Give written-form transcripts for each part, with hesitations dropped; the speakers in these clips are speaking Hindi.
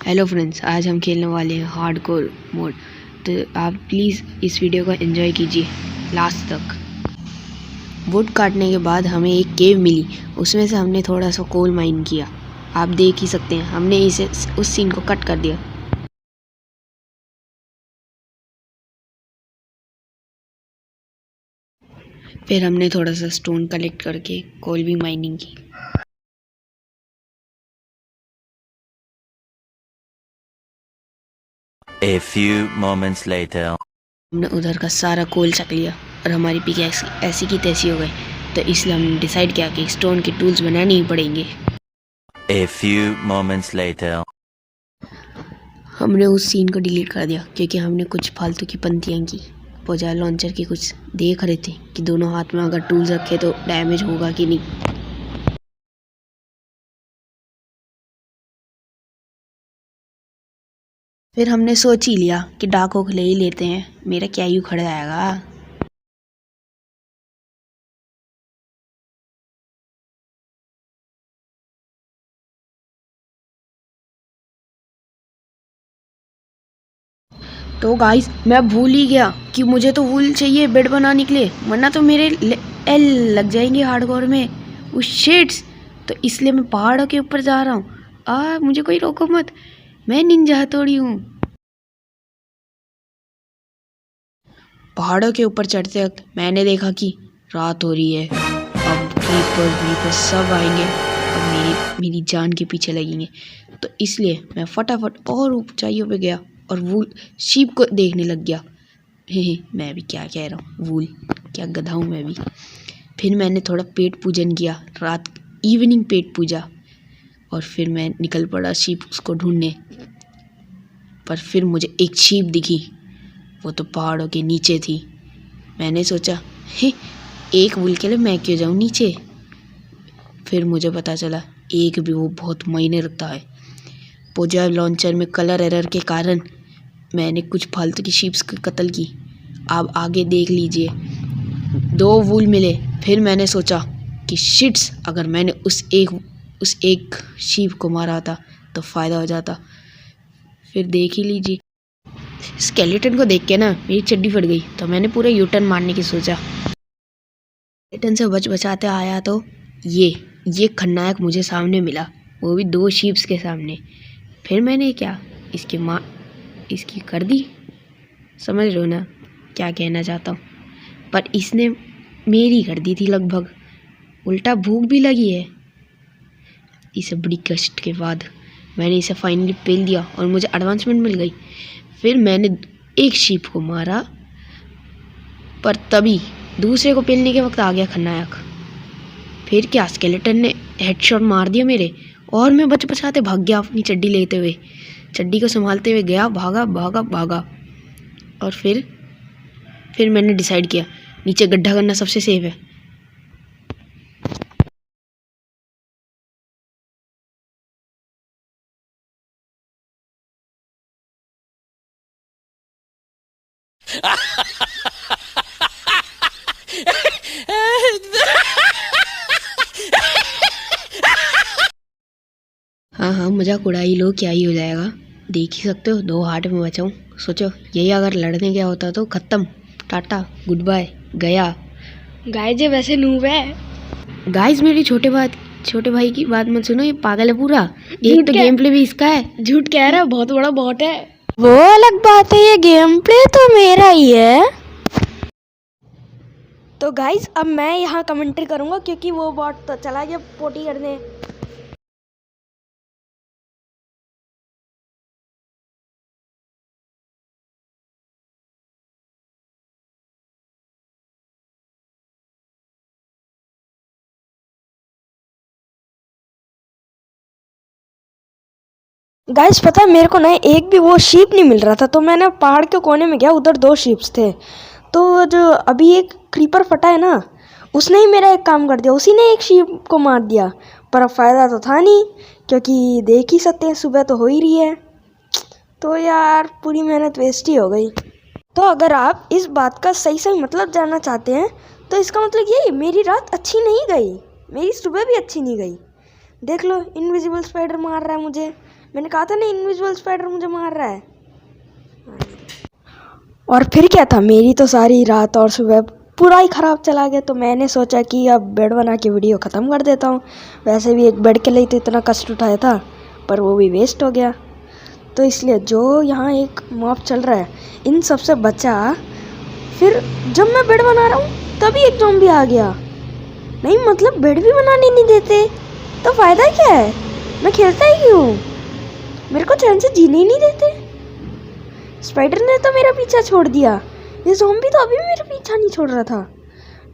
हेलो फ्रेंड्स, आज हम खेलने वाले हैं हार्डकोर मोड। तो आप प्लीज़ इस वीडियो को एंजॉय कीजिए लास्ट तक। वुड काटने के बाद हमें एक केव मिली, उसमें से हमने थोड़ा सा कोल माइन किया। आप देख ही सकते हैं, हमने इसे उस सीन को कट कर दिया। फिर हमने थोड़ा सा स्टोन कलेक्ट करके कोल भी माइनिंग की। A few moments later. हमने उधर का सारा कोल चक लिया और हमारी पिकैक्स ऐसी की तैसी हो गई। तो इसलिए हमने डिसाइड किया कि स्टोन के टूल्स बनाने ही पड़ेंगे। A few moments later. हमने उस सीन को डिलीट कर दिया क्योंकि हमने कुछ फालतू की पंक्तियाँ की। पोजाइल लॉन्चर की कुछ देख रहे थे कि दोनों हाथ में अगर टूल्स रखे तो डैमेज होगा कि नहीं। फिर हमने सोच ही लिया कि डार्क ओक ले ही लेते हैं, मेरा क्या यूँ खड़ा आएगा। तो गाइस, मैं भूल ही गया कि मुझे तो वूल चाहिए बेड बनाने के लिए, वरना तो मेरे एल लग जाएंगे हार्डकोर में। उस शिट्स, तो इसलिए मैं पहाड़ों के ऊपर जा रहा हूँ। मुझे कोई रोको मत, मैं निंजा थोड़ी हूँ। पहाड़ों के ऊपर चढ़ते वक्त मैंने देखा कि रात हो रही है। अब क्रीपर सब आएंगे और मेरी जान के पीछे लगेंगे। तो इसलिए मैं फटाफट और ऊंचाइयों पे गया और वूल शीप को देखने लग गया। मैं भी क्या कह रहा हूँ, वूल क्या गधा हूँ मैं भी। फिर मैंने थोड़ा पेट पूजन किया, रात इवनिंग पेट पूजा, और फिर मैं निकल पड़ा शीप को ढूंढने। पर फिर मुझे एक शीप दिखी, वो तो पहाड़ों के नीचे थी। मैंने सोचा एक वूल के लिए मैं क्यों जाऊँ नीचे। फिर मुझे पता चला एक भी वो बहुत मायने रखता है। पोजाइल लॉन्चर में कलर एरर के कारण मैंने कुछ फालतू की शीप्स की कत्ल की। आप आगे देख लीजिए, 2 वूल मिले। फिर मैंने सोचा कि शिट्स, अगर मैंने उस एक शीप को मारा था तो फ़ायदा हो जाता। फिर देख ही लीजिए, स्केलेटन को देख के ना मेरी चड्डी फट गई। तो मैंने पूरा यूटर्न मारने की सोचा। स्केलेटन से बचाते आया तो ये खलनायक मुझे सामने मिला, वो भी 2 शीप्स के सामने। फिर मैंने क्या इसकी कर दी। समझ रहे हो ना क्या कहना चाहता हूँ। पर इसने मेरी कर दी थी लगभग, उल्टा भूख भी लगी है। इसे बड़ी कष्ट के बाद मैंने इसे फाइनली पेल दिया और मुझे एडवांसमेंट मिल गई। फिर मैंने एक शीप को मारा, पर तभी दूसरे को पेलने के वक्त आ गया खलनायक। फिर क्या, स्केलेटन ने हेडशॉट मार दिया मेरे, और मैं बचाते भाग गया अपनी चड्डी लेते हुए। चड्डी को संभालते हुए गया, भागा। और फिर मैंने डिसाइड किया नीचे गड्ढा करना सबसे सेफ है। हाँ, मजाक उड़ाई लो, क्या ही हो जाएगा। देख ही सकते हो 2 हार्ट में बचा हूँ। सोचो यही अगर लड़ने गया होता तो खत्म, टाटा गुड बाय, गया। गाइस ये वैसे नूब है। गाइस मेरी छोटे भाई की बात मत सुनो, ये पागल है पूरा। एक तो गेम प्ले भी इसका है। झूठ कह रहा है, बहुत बड़ा बॉट है। वो अलग बात है, ये गेम प्ले तो मेरा ही है। तो गाइस अब मैं यहाँ कमेंट्री करूँगा क्योंकि वो बॉट तो चला गया पोटी करने। गाइस पता है मेरे को ना एक भी वो शीप नहीं मिल रहा था, तो मैंने पहाड़ के कोने में गया, उधर 2 शीप्स थे। तो जो अभी एक क्रीपर फटा है ना, उसने ही मेरा एक काम कर दिया, उसी ने एक शीप को मार दिया। पर अब फ़ायदा तो था नहीं, क्योंकि देख ही सकते हैं सुबह तो हो ही रही है। तो यार पूरी मेहनत वेस्ट ही हो गई। तो अगर आप इस बात का सही मतलब जानना चाहते हैं तो इसका मतलब ये, मेरी रात अच्छी नहीं गई, मेरी सुबह भी अच्छी नहीं गई। देख लो, इनविजिबल स्पाइडर मार रहा है मुझे, मैंने कहा था ना इनविजिबल स्पाइडर मुझे मार रहा है। और फिर क्या था, मेरी तो सारी रात और सुबह पूरा ही ख़राब चला गया। तो मैंने सोचा कि अब बेड बना के वीडियो ख़त्म कर देता हूँ। वैसे भी एक बेड के लिए तो इतना कष्ट उठाया था, पर वो भी वेस्ट हो गया। तो इसलिए जो यहाँ एक मॉब चल रहा है, इन सब से बचा। फिर जब मैं बेड बना रहा हूँ तभी एक ज़ॉम्बी आ गया। नहीं मतलब बेड भी बनाने नहीं देते, तो फ़ायदा क्या है, मैं खेलता ही क्यों? मेरे को चैन से जीने ही नहीं देते। स्पाइडर ने तो मेरा पीछा छोड़ दिया, ये ज़ॉम्बी तो अभी भी मेरा पीछा नहीं छोड़ रहा था।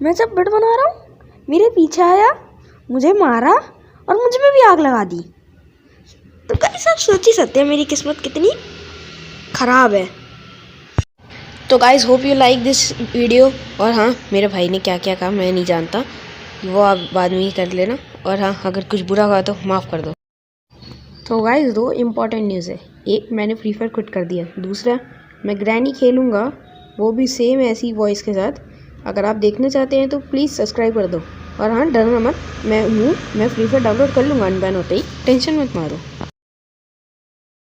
मैं जब बेड बना रहा हूँ मेरे पीछे आया, मुझे मारा और मुझ में भी आग लगा दी। तो गाइस आप सोच ही सकते हैं मेरी किस्मत कितनी ख़राब है। तो guys hope you like this video. और हाँ, मेरे भाई ने क्या क्या कहा मैं नहीं जानता, वो आप बाद में ही कर लेना। और हाँ, अगर कुछ बुरा हुआ तो माफ़ कर दो। तो गाइस 2 इम्पॉर्टेंट न्यूज़ है। एक, मैंने फ्री फायर क्विट कर दिया। दूसरा, मैं ग्रैनी खेलूँगा, वो भी सेम ऐसी वॉइस के साथ। अगर आप देखना चाहते हैं तो प्लीज़ सब्सक्राइब कर दो। और हाँ, डरना मत, मैं फ्री फायर डाउनलोड कर लूँगा अनबैन होते ही, टेंशन मत मारो।